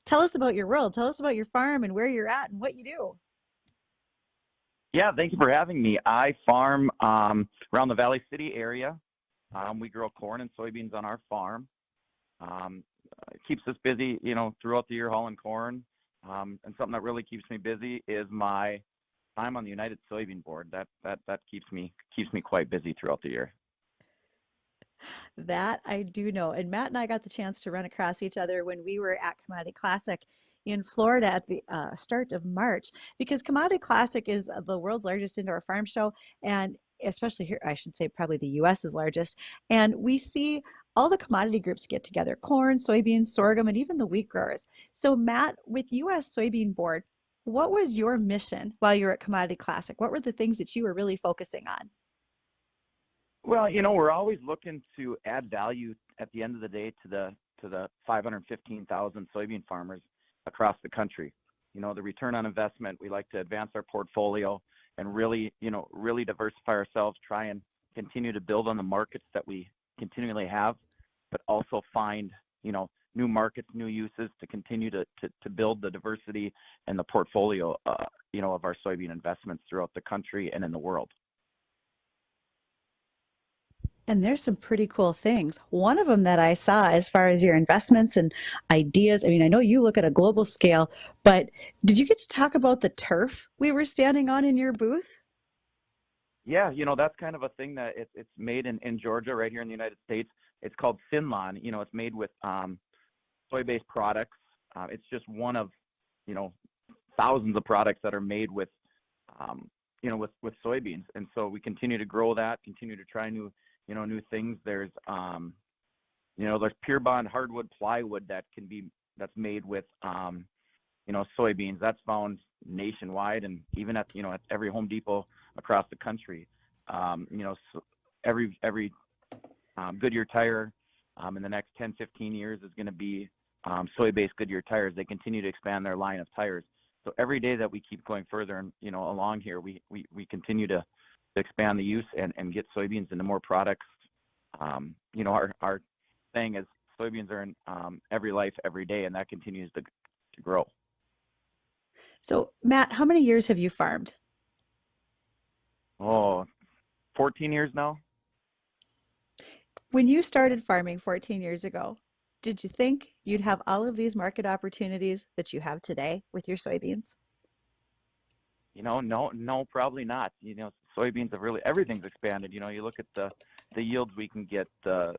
Tell us about your world. Tell us about your farm and where you're at and what you do. Yeah, thank you for having me. I farm around the Valley City area. We grow corn and soybeans on our farm. It keeps us busy, throughout the year hauling corn. And something that really keeps me busy is my time on the United Soybean Board. That keeps me quite busy throughout the year. That I do know. And Matt and I got the chance to run across each other when we were at Commodity Classic in Florida at the start of March, because Commodity Classic is the world's largest indoor farm show. And especially here, I should say probably the US's largest. And we see all the commodity groups get together, corn, soybeans, sorghum, and even the wheat growers. So Matt, with US Soybean Board, what was your mission while you were at Commodity Classic? What were the things that you were really focusing on? Well, we're always looking to add value at the end of the day to the 515,000 soybean farmers across the country. The return on investment, we like to advance our portfolio and really diversify ourselves, try and continue to build on the markets that we continually have, but also find, new markets, new uses to continue to build the diversity and the portfolio, of our soybean investments throughout the country and in the world. And there's some pretty cool things. One of them that I saw as far as your investments and ideas, I mean, I know you look at a global scale, but did you get to talk about the turf we were standing on in your booth? Yeah, that's kind of a thing that it's made in Georgia, right here in the United States. It's called Finlon. It's made with soy-based products. It's just one of, thousands of products that are made with, with soybeans. And so we continue to grow that, continue to try new things. There's, there's Pure Bond hardwood plywood that's made with, soybeans. That's found nationwide and even at every Home Depot across the country. So every Goodyear tire in the next 10, 15 years is going to be soy-based Goodyear tires. They continue to expand their line of tires. So every day that we keep going further and, along here, we continue to expand the use and get soybeans into more products. Our saying is soybeans are in every life, every day, and that continues to grow. So, Matt, how many years have you farmed? Oh, 14 years now. When you started farming 14 years ago, did you think you'd have all of these market opportunities that you have today with your soybeans? No, probably not. Soybeans have everything's expanded. You look at the yields we can get, the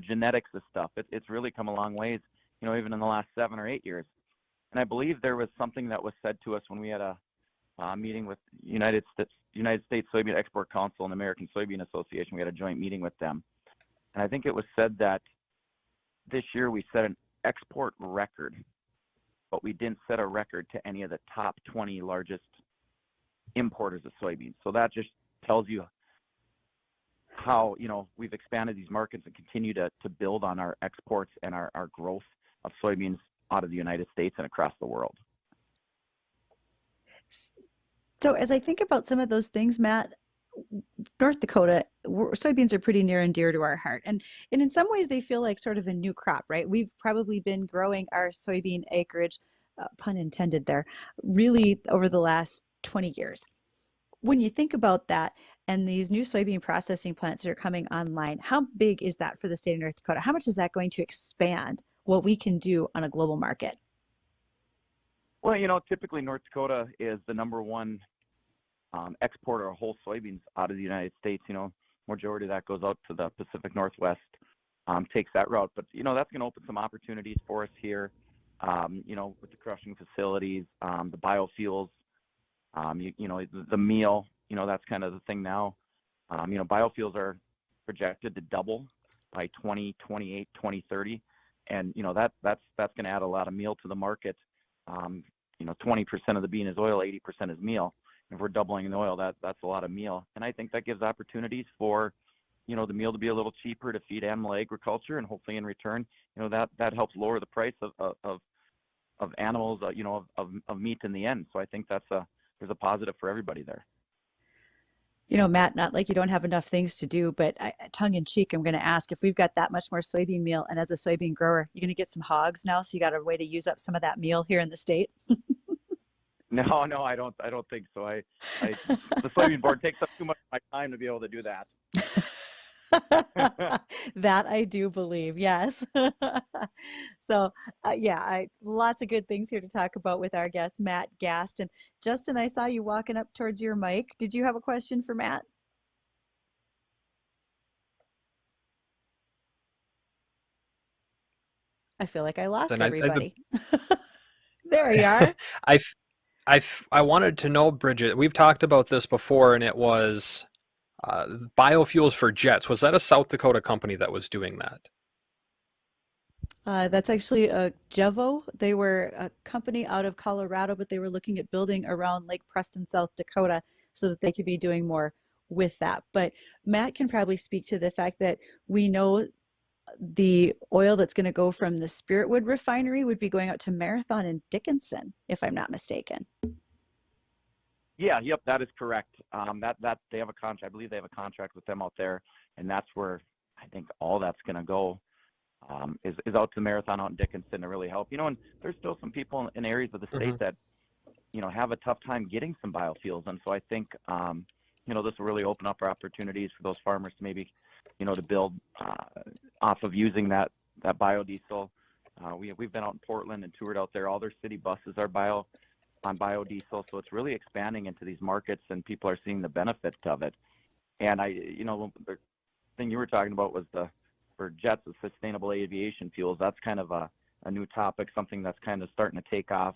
genetics of stuff. It's really come a long ways, even in the last 7 or 8 years. And I believe there was something that was said to us when we had a meeting with United States Soybean Export Council and American Soybean Association. We had a joint meeting with them. And I think it was said that this year we set an export record, but we didn't set a record to any of the top 20 largest importers of soybeans. So that just tells you how, we've expanded these markets and continue to build on our exports and our growth of soybeans out of the United States and across the world. So as I think about some of those things, Matt, North Dakota, soybeans are pretty near and dear to our heart. And in some ways, they feel like sort of a new crop, right? We've probably been growing our soybean acreage, pun intended there, really over the last 20 years. When you think about that and these new soybean processing plants that are coming online, how big is that for the state of North Dakota? How much is that going to expand what we can do on a global market? Well, typically North Dakota is the number one exporter of whole soybeans out of the United States. Majority of that goes out to the Pacific Northwest, takes that route. But, that's going to open some opportunities for us here, with the crushing facilities, the biofuels, the meal, that's kind of the thing now. Biofuels are projected to double by 2028, 2030. And, that's going to add a lot of meal to the market. 20% of the bean is oil, 80% is meal. If we're doubling the oil, that's a lot of meal. And I think that gives opportunities for, the meal to be a little cheaper to feed animal agriculture, and hopefully in return, that helps lower the price of animals, of meat in the end. So I think there's a positive for everybody there. Matt, not like you don't have enough things to do, but tongue in cheek, I'm going to ask if we've got that much more soybean meal, and as a soybean grower, you're going to get some hogs now, so you got a way to use up some of that meal here in the state. No, no, I don't think so. The soybean board takes up too much of my time to be able to do that. That I do believe, yes. So, yeah, lots of good things here to talk about with our guest, Matt Gast. And Justin, I saw you walking up towards your mic. Did you have a question for Matt? I feel like I lost And everybody. There you are. I, I wanted to know, Bridget, we've talked about this before, and it was biofuels for jets. Was that a South Dakota company that was doing that? That's actually Jevo. They were a company out of Colorado, but they were looking at building around Lake Preston, South Dakota, so that they could be doing more with that. But Matt can probably speak to the fact that we know the oil that's going to go from the Spiritwood refinery would be going out to Marathon and Dickinson, if I'm not mistaken. Yeah, yep, that is correct. That they have a contract. I believe they have a contract with them out there, and that's where I think all that's going to go. Is out to Marathon out in Dickinson to really help. And there's still some people in areas of the state that, have a tough time getting some biofuels. And so I think, this will really open up our opportunities for those farmers to maybe, to build off of using that biodiesel. We've been out in Portland and toured out there. All their city buses are on biodiesel. So it's really expanding into these markets, and people are seeing the benefits of it. And the thing you were talking about was for jets, the sustainable aviation fuels. That's kind of a new topic, something that's kind of starting to take off.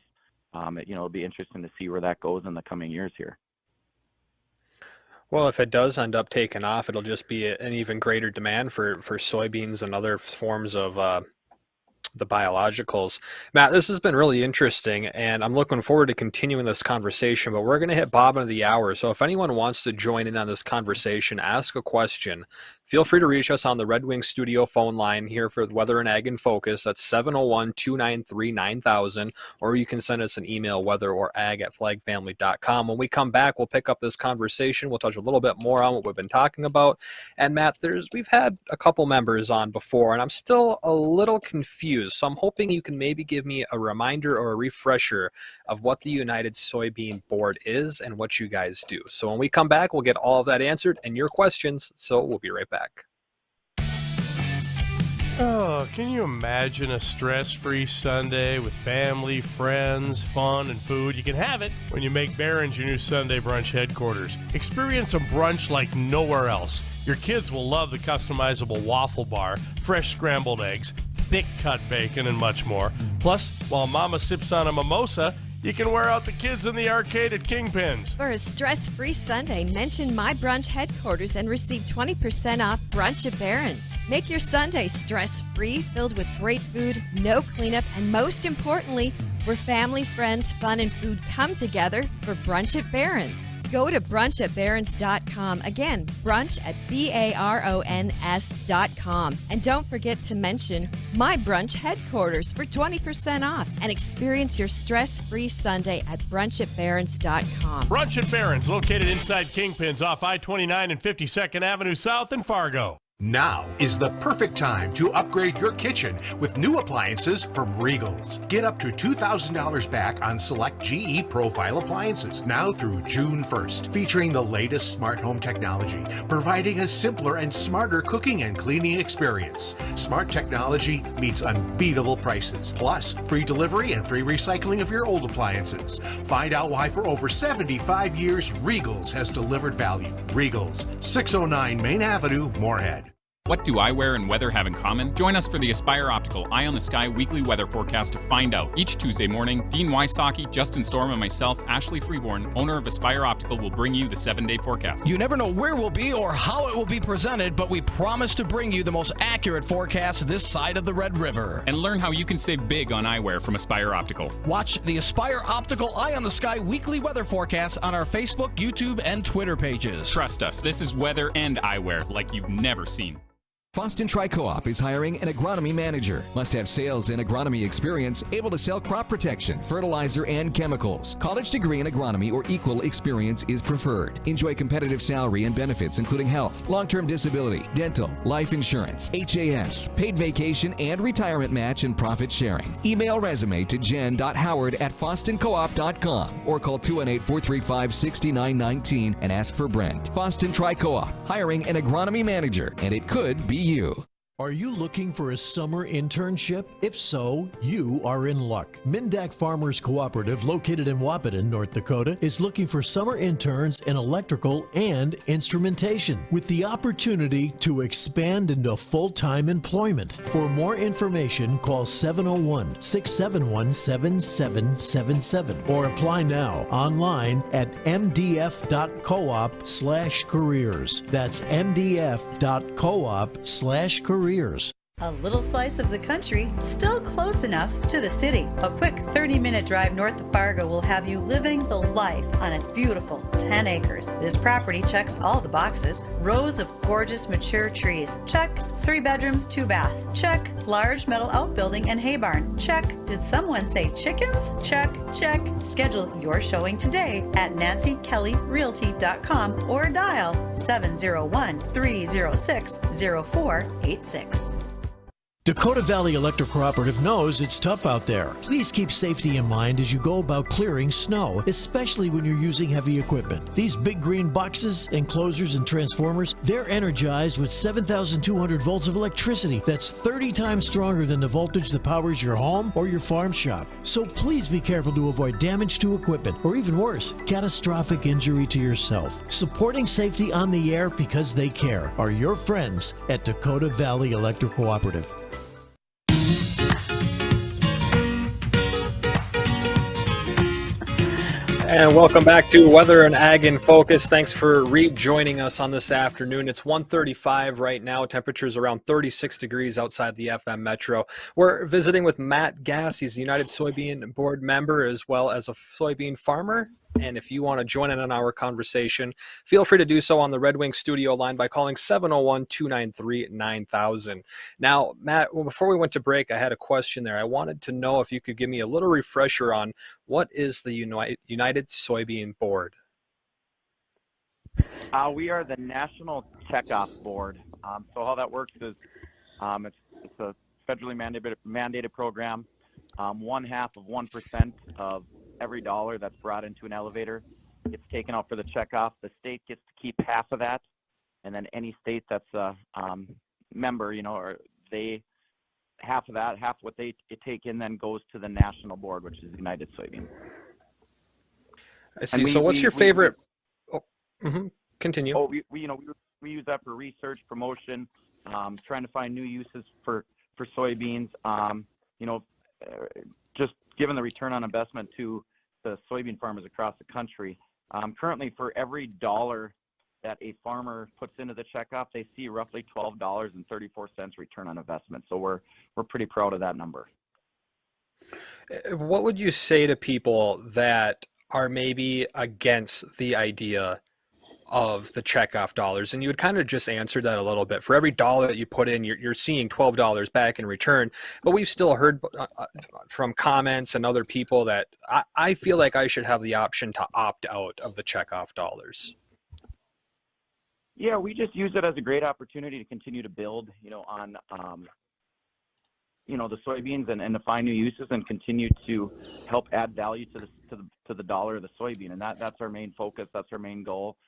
It'll be interesting to see where that goes in the coming years here. Well, if it does end up taking off, it'll just be an even greater demand for soybeans and other forms of the biologicals. Matt, this has been really interesting, and I'm looking forward to continuing this conversation, but we're going to hit bottom of the hour. So if anyone wants to join in on this conversation, ask a question, feel free to reach us on the Red Wing Studio phone line here for Weather and Ag in Focus. That's 701-293-9000, or you can send us an email, weatherorag@flagfamily.com. When we come back, we'll pick up this conversation. We'll touch a little bit more on what we've been talking about. And Matt, we've had a couple members on before, and I'm still a little confused. So I'm hoping you can maybe give me a reminder or a refresher of what the United Soybean Board is and what you guys do. So when we come back, we'll get all of that answered and your questions. So we'll be right back. Oh, can you imagine a stress-free Sunday with family, friends, fun, and food? You can have it when you make Barron's your new Sunday brunch headquarters. Experience a brunch like nowhere else. Your kids will love the customizable waffle bar, fresh scrambled eggs, thick cut bacon, and much more. Plus, while Mama sips on a mimosa, you can wear out the kids in the arcade at Kingpins. For a stress-free Sunday, mention My Brunch Headquarters and receive 20% off brunch at Barron's. Make your Sunday stress-free, filled with great food, no cleanup, and most importantly, where family, friends, fun, and food come together for brunch at Barron's. Go to brunchatbarons.com. Again, brunch at BARONS.com. And don't forget to mention My Brunch Headquarters for 20% off and experience your stress-free Sunday at brunchatbarons.com. Brunch at Barron's, located inside Kingpins off I-29 and 52nd Avenue South in Fargo. Now is the perfect time to upgrade your kitchen with new appliances from Regals. Get up to $2,000 back on select GE Profile appliances now through June 1st, featuring the latest smart home technology, providing a simpler and smarter cooking and cleaning experience. Smart technology meets unbeatable prices, plus free delivery and free recycling of your old appliances. Find out why for over 75 years Regals has delivered value. Regals, 609 Main Avenue, Moorhead. What do eyewear and weather have in common? Join us for the Aspire Optical Eye on the Sky weekly weather forecast to find out. Each Tuesday morning, Dean Wysocki, Justin Storm, and myself, Ashley Freeborn, owner of Aspire Optical, will bring you the 7-day forecast. You never know where we'll be or how it will be presented, but we promise to bring you the most accurate forecast this side of the Red River. And learn how you can save big on eyewear from Aspire Optical. Watch the Aspire Optical Eye on the Sky weekly weather forecast on our Facebook, YouTube, and Twitter pages. Trust us, this is weather and eyewear like you've never seen. Boston Tri-Co-op is hiring an agronomy manager. Must have sales and agronomy experience, able to sell crop protection, fertilizer, and chemicals. College degree in agronomy or equal experience is preferred. Enjoy competitive salary and benefits including health, long-term disability, dental, life insurance, HAS, paid vacation, and retirement match and profit sharing. Email resume to jen.howard@bostoncoop.com or call 218-435-6919 and ask for Brent. Boston Tri-Co-op, hiring an agronomy manager, and it could be you. Are you looking for a summer internship? If so, you are in luck. Mindak Farmers Cooperative, located in Wahpeton, North Dakota, is looking for summer interns in electrical and instrumentation with the opportunity to expand into full-time employment. For more information, call 701-671-7777 or apply now online at mdf.coop/careers. That's mdf.coop/careers. A little slice of the country, still close enough to the city. A quick 30-minute drive north of Fargo will have you living the life on a beautiful 10 acres. This property checks all the boxes. Rows of gorgeous mature trees. Check. 3 bedrooms, 2 bath. Check. Large metal outbuilding and hay barn. Check. Did someone say chickens? Check. Check. Schedule your showing today at nancykellyrealty.com or dial 701-306-0486. Dakota Valley Electric Cooperative knows it's tough out there. Please keep safety in mind as you go about clearing snow, especially when you're using heavy equipment. These big green boxes, enclosures, and transformers, they're energized with 7,200 volts of electricity. That's 30 times stronger than the voltage that powers your home or your farm shop. So please be careful to avoid damage to equipment, or even worse, catastrophic injury to yourself. Supporting safety on the air because they care are your friends at Dakota Valley Electric Cooperative. And welcome back to Weather and Ag in Focus. Thanks for rejoining us on this afternoon. It's 1:35 right now. Temperatures around 36 degrees outside the FM metro. We're visiting with Matt Gass. He's the United Soybean Board member as well as a soybean farmer. And if you want to join in on our conversation, feel free to do so on the Red Wing studio line by calling 701-293-9000. Now, Matt, before we went to break, I had a question there. I wanted to know if you could give me a little refresher on what is the United Soybean Board? We are the National Checkoff Board. So how that works is it's a federally mandated program. 0.5% of every dollar that's brought into an elevator gets taken out for the checkoff. The state gets to keep half of that, and then any state that's a member, or they half of that, half what they take in then goes to the national board, which is United Soybean. I see. So what's your favorite? Continue. We use that for research, promotion, trying to find new uses for soybeans. Just given the return on investment to the soybean farmers across the country. Currently, for every dollar that a farmer puts into the checkoff, they see roughly $12.34 return on investment. So we're pretty proud of that number. What would you say to people that are maybe against the idea of the checkoff dollars? And you would kind of just answer that a little bit. For every dollar that you put in, you're seeing $12 back in return. But we've still heard from comments and other people that I feel like I should have the option to opt out of the checkoff dollars. Yeah, we just use it as a great opportunity to continue to build, on the soybeans and to find new uses and continue to help add value to the dollar of the soybean. And that's our main focus. That's our main goal.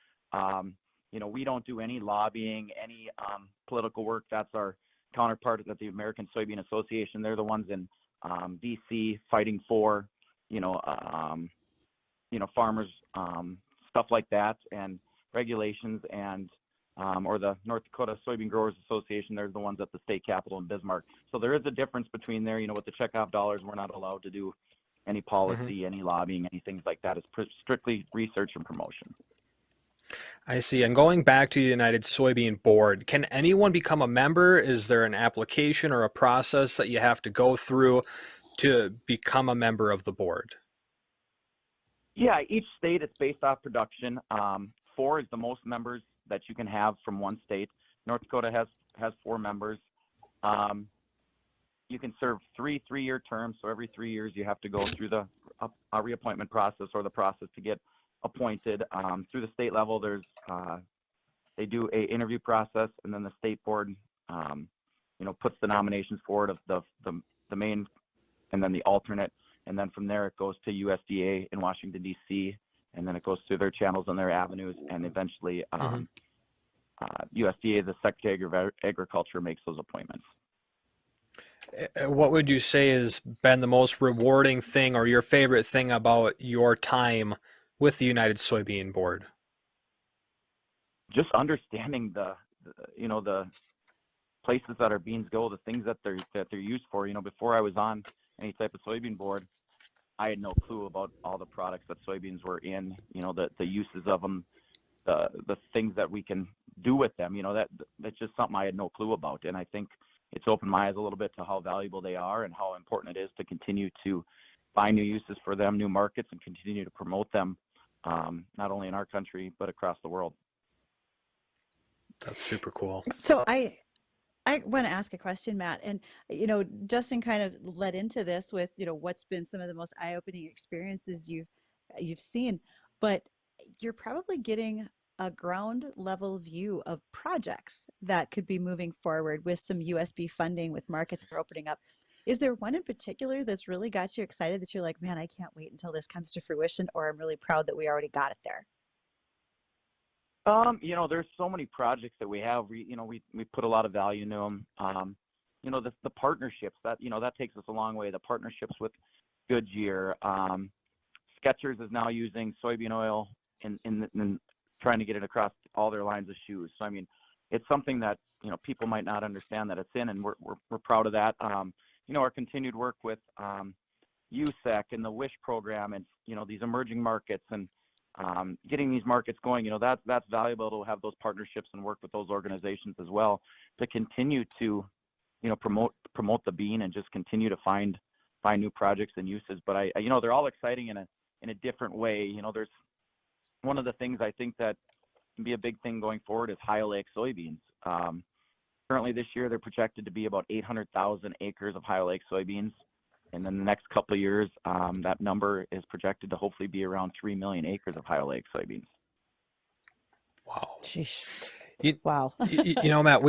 We don't do any lobbying, any political work. That's our counterpart at the American Soybean Association. They're the ones in DC fighting for, farmers, stuff like that, and regulations, and or the North Dakota Soybean Growers Association. They're the ones at the state capitol in Bismarck. So there is a difference between there. With the checkoff dollars, we're not allowed to do any policy, any lobbying, any things like that. It's strictly research and promotion. I see. And going back to the United Soybean Board, can anyone become a member? Is there an application or a process that you have to go through to become a member of the board? Yeah, each state, it's based off production. 4 is the most members that you can have from one state. North Dakota has 4 members. You can serve 3-year terms, so every 3 years you have to go through the reappointment process or the process to get appointed. Through the state level, they do a interview process, and then the state board, puts the nominations forward of the main and then the alternate, and then from there it goes to USDA in Washington D.C., and then it goes through their channels and their avenues, and eventually USDA, the Secretary of Agriculture, makes those appointments. What would you say has been the most rewarding thing or your favorite thing about your time with the United Soybean Board? Just understanding the places that our beans go, the things that they're used for. Before I was on any type of soybean board, I had no clue about all the products that soybeans were in. The uses of them, the things that we can do with them. That's just something I had no clue about, and I think it's opened my eyes a little bit to how valuable they are and how important it is to continue to find new uses for them, new markets, and continue to promote them, not only in our country but across the world. That's super cool. So I want to ask a question, Matt, and Justin kind of led into this with what's been some of the most eye-opening experiences you've seen, but you're probably getting a ground level view of projects that could be moving forward with some USB funding, with markets that are opening up. Is there one in particular that's really got you excited that you're like, man, I can't wait until this comes to fruition, or I'm really proud that we already got it there? There's so many projects that we have. We put a lot of value into them. The partnerships that takes us a long way. The partnerships with Goodyear, Skechers is now using soybean oil in trying to get it across all their lines of shoes. So it's something that people might not understand that it's in, and we're proud of that. Our continued work with USEC and the WISH program, and these emerging markets, and getting these markets going, that's valuable to have those partnerships and work with those organizations as well to continue to promote the bean and just continue to find new projects and uses. But they're all exciting in a different way. There's one of the things I think that can be a big thing going forward is high oleic soybeans. Currently this year they're projected to be about 800,000 acres of high oleic soybeans. And then the next couple of years, that number is projected to hopefully be around 3 million acres of high oleic soybeans. Wow. Sheesh. Wow. Matt,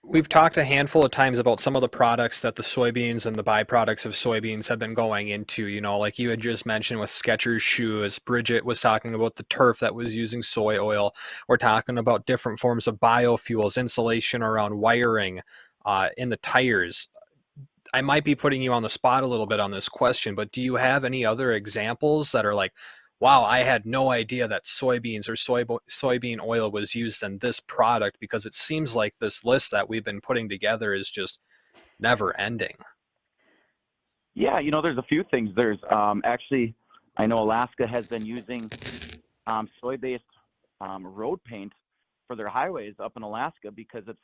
we've talked a handful of times about some of the products that the soybeans and the byproducts of soybeans have been going into, like you had just mentioned with Skechers shoes. Bridget was talking about the turf that was using soy oil. We're talking about different forms of biofuels, insulation around wiring, in the tires. I might be putting you on the spot a little bit on this question, but do you have any other examples that are like, wow, I had no idea that soybeans or soybean oil was used in this product? Because it seems like this list that we've been putting together is just never ending. Yeah, there's a few things. There's actually, I know Alaska has been using soy-based road paint for their highways up in Alaska because it's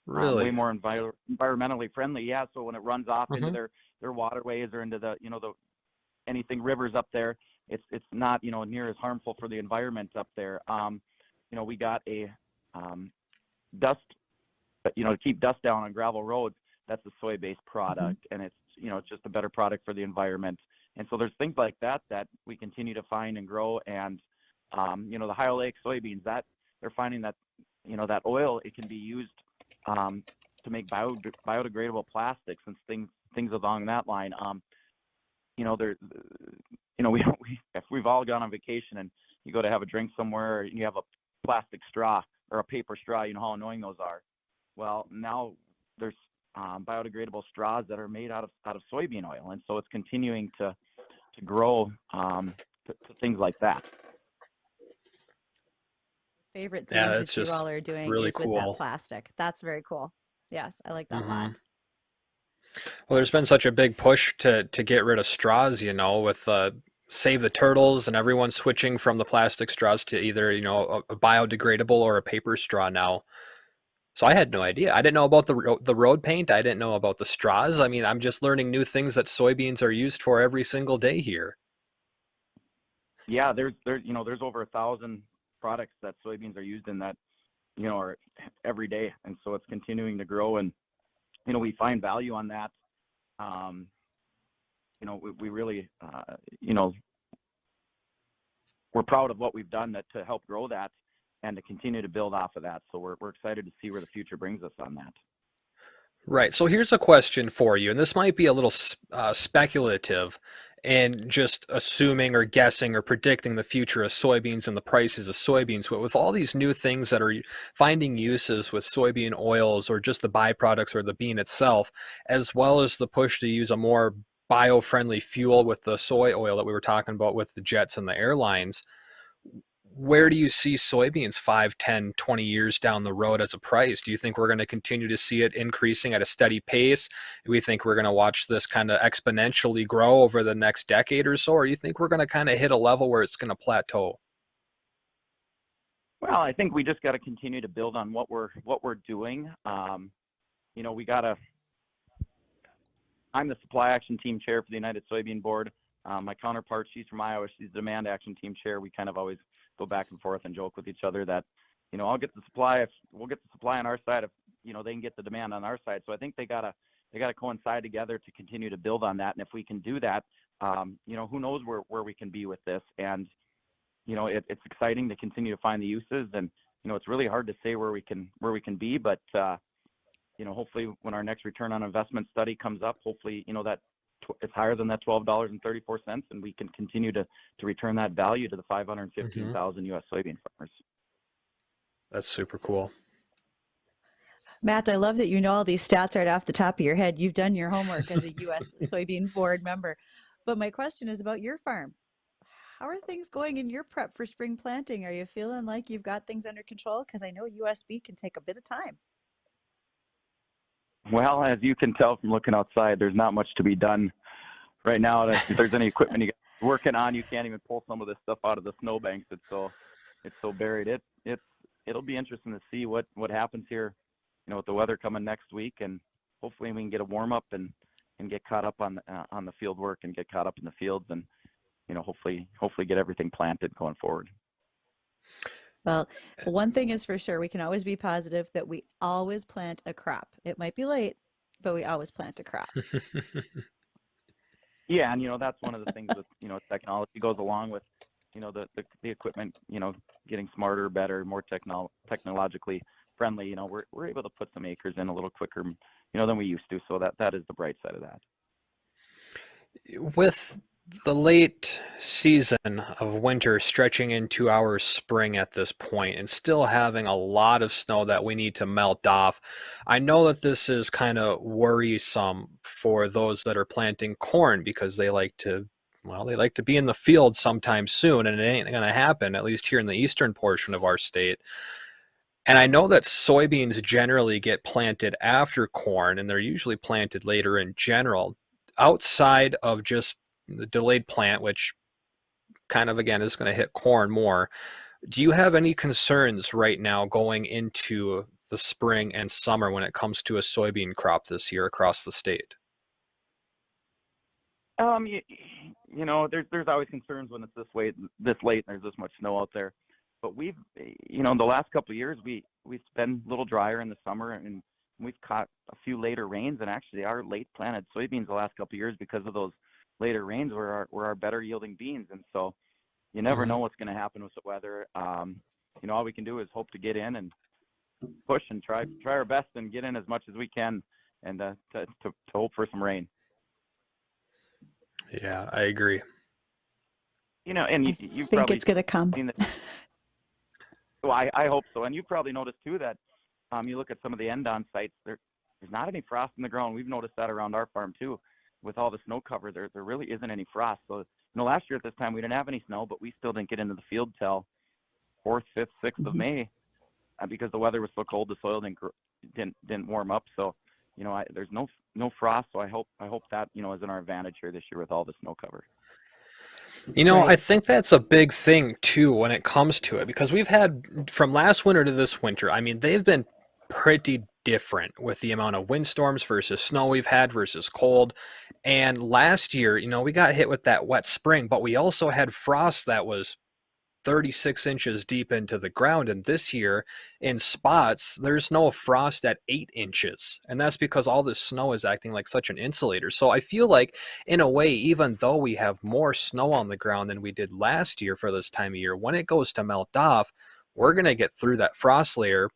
really way more environmentally friendly. Yeah, so when it runs off into their waterways or into the anything rivers up there, it's not near as harmful for the environment up there. We got a dust, to keep dust down on gravel roads. That's a soy-based product, and it's it's just a better product for the environment. And so there's things like that we continue to find and grow. And the high oleic soybeans, that they're finding that that oil, it can be used to make biodegradable plastics and things along that line. If we've all gone on vacation and you go to have a drink somewhere and you have a plastic straw or a paper straw, you know how annoying those are. Well, now there's biodegradable straws that are made out of soybean oil, and so it's continuing to grow to things like that. Favorite things that you all are doing really is cool. with that plastic. That's very cool. Yes, I like that a lot. Well, there's been such a big push to get rid of straws, with Save the Turtles and everyone switching from the plastic straws to either, a biodegradable or a paper straw now. So I had no idea. I didn't know about the road paint. I didn't know about the straws. I'm just learning new things that soybeans are used for every single day here. Yeah, there's over 1,000 products that soybeans are used in that or every day. And so it's continuing to grow, and, we find value on that. We really, we're proud of what we've done to help grow that and to continue to build off of that. So we're excited to see where the future brings us on that. Right. So here's a question for you, and this might be a little speculative and just assuming or guessing or predicting the future of soybeans and the prices of soybeans. But with all these new things that are finding uses with soybean oils or just the byproducts or the bean itself, as well as the push to use a more bio-friendly fuel with the soy oil that we were talking about with the jets and the airlines, where do you see soybeans 5, 10, 20 years down the road as a price? Do you think we're going to continue to see it increasing at a steady pace? Do we think we're going to watch this kind of exponentially grow over the next decade or so? Or do you think we're going to kind of hit a level where it's going to plateau? Well, I think we just got to continue to build on what we're doing. We got to. I'm the supply action team chair for the United Soybean Board. My counterpart, she's from Iowa. She's the demand action team chair. We kind of always go back and forth and joke with each other that, I'll get the supply if we'll get the supply on our side if, they can get the demand on our side. So I think they gotta coincide together to continue to build on that. And if we can do that, who knows where we can be with this. And, it's exciting to continue to find the uses, and, it's really hard to say where we can be, but, hopefully when our next return on investment study comes up, hopefully, that it's higher than that $12.34, and we can continue to return that value to the 515,000 U.S. soybean farmers. That's super cool. Matt, I love that you know all these stats right off the top of your head. You've done your homework as a U.S. Soybean Board member. But my question is about your farm. How are things going in your prep for spring planting? Are you feeling like you've got things under control? Because I know USB can take a bit of time. Well, as you can tell from looking outside, there's not much to be done right now. If there's any equipment you're working on, you can't even pull some of this stuff out of the snowbanks. It's so buried. It'll be interesting to see what happens here, with the weather coming next week, and hopefully we can get a warm up and get caught up on the field work and get caught up in the fields, and hopefully get everything planted going forward. Well, one thing is for sure, we can always be positive that we always plant a crop. It might be late, but we always plant a crop. Yeah, and that's one of the things with technology goes along with the equipment getting smarter, better, more technologically friendly. We're able to put some acres in a little quicker than we used to. So that is the bright side of that. With the late season of winter stretching into our spring at this point and still having a lot of snow that we need to melt off, I know that this is kind of worrisome for those that are planting corn because they like to be in the field sometime soon, and it ain't going to happen, at least here in the eastern portion of our state. And I know that soybeans generally get planted after corn, and they're usually planted later in general, outside of just the delayed plant, which kind of, again, is going to hit corn more. Do you have any concerns right now going into the spring and summer when it comes to a soybean crop this year across the state? There's always concerns when it's this late and there's this much snow out there. But we've, the last couple of years, we've been a little drier in the summer, and we've caught a few later rains, and actually our late planted soybeans the last couple of years, because of those later rains, were our better yielding beans. And so you never know what's going to happen with the weather. All we can do is hope to get in and push and try our best and get in as much as we can, and to hope for some rain. Yeah, I agree. And you think probably it's going to come. Well, I hope so. And you've probably noticed too that you look at some of the end-on sites, there's not any frost in the ground. We've noticed that around our farm too. With all the snow cover, there really isn't any frost. So, last year at this time we didn't have any snow, but we still didn't get into the field till 4th, 5th, 6th of May because the weather was so cold, the soil didn't warm up. So, there's no frost. So I hope that is in our advantage here this year with all the snow cover. I think that's a big thing too when it comes to it, because we've had from last winter to this winter, I mean, they've been pretty different with the amount of windstorms versus snow we've had versus cold. And last year, we got hit with that wet spring, but we also had frost that was 36 inches deep into the ground. And this year, in spots, there's no frost at 8 inches. And that's because all this snow is acting like such an insulator. So I feel like, in a way, even though we have more snow on the ground than we did last year for this time of year, when it goes to melt off, we're going to get through that frost layer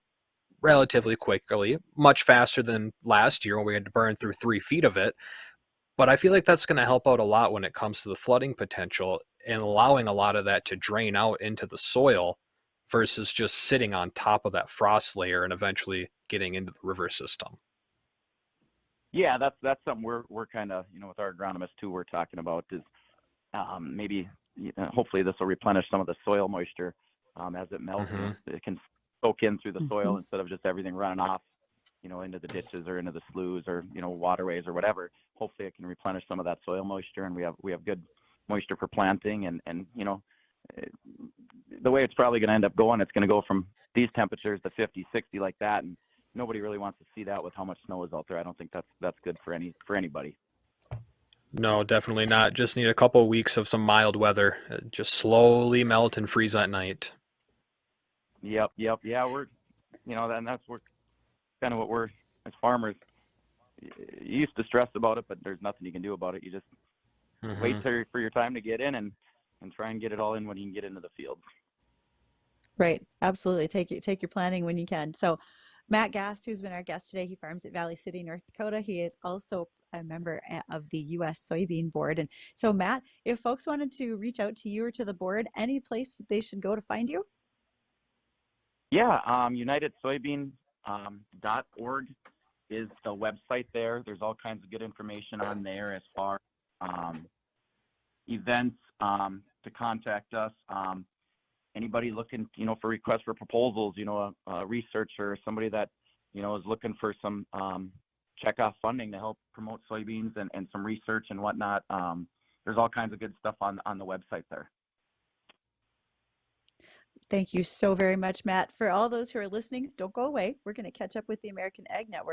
relatively quickly, much faster than last year when we had to burn through 3 feet of it. But I feel like that's going to help out a lot when it comes to the flooding potential and allowing a lot of that to drain out into the soil versus just sitting on top of that frost layer and eventually getting into the river system. Yeah, that's something we're kind of, with our agronomists too, we're talking about is maybe hopefully this will replenish some of the soil moisture as it melts. It can soak in through the soil instead of just everything running off, into the ditches or into the sloughs or, waterways or whatever. Hopefully it can replenish some of that soil moisture, and we have good moisture for planting. And the way it's probably going to end up going, it's going to go from these temperatures to 50, 60 like that. And nobody really wants to see that with how much snow is out there. I don't think that's good for anybody. No, definitely not. Just need a couple of weeks of some mild weather. Just slowly melt and freeze at night. Yep. Yeah, we're, and that's kind of what we're, as farmers, you used to stress about it, but there's nothing you can do about it. You just wait for your time to get in and try and get it all in when you can get into the field. Right. Absolutely. Take your planning when you can. So Matt Gast, who's been our guest today, he farms at Valley City, North Dakota. He is also a member of the US Soybean Board. And so Matt, if folks wanted to reach out to you or to the board, any place they should go to find you? Yeah. United Soybean .org is the website there. There's all kinds of good information on there as far events to contact us. Anybody looking, for requests for proposals, a researcher, somebody that, is looking for some checkoff funding to help promote soybeans and some research and whatnot. There's all kinds of good stuff on the website there. Thank you so very much, Matt. For all those who are listening, don't go away. We're going to catch up with the American Ag Network.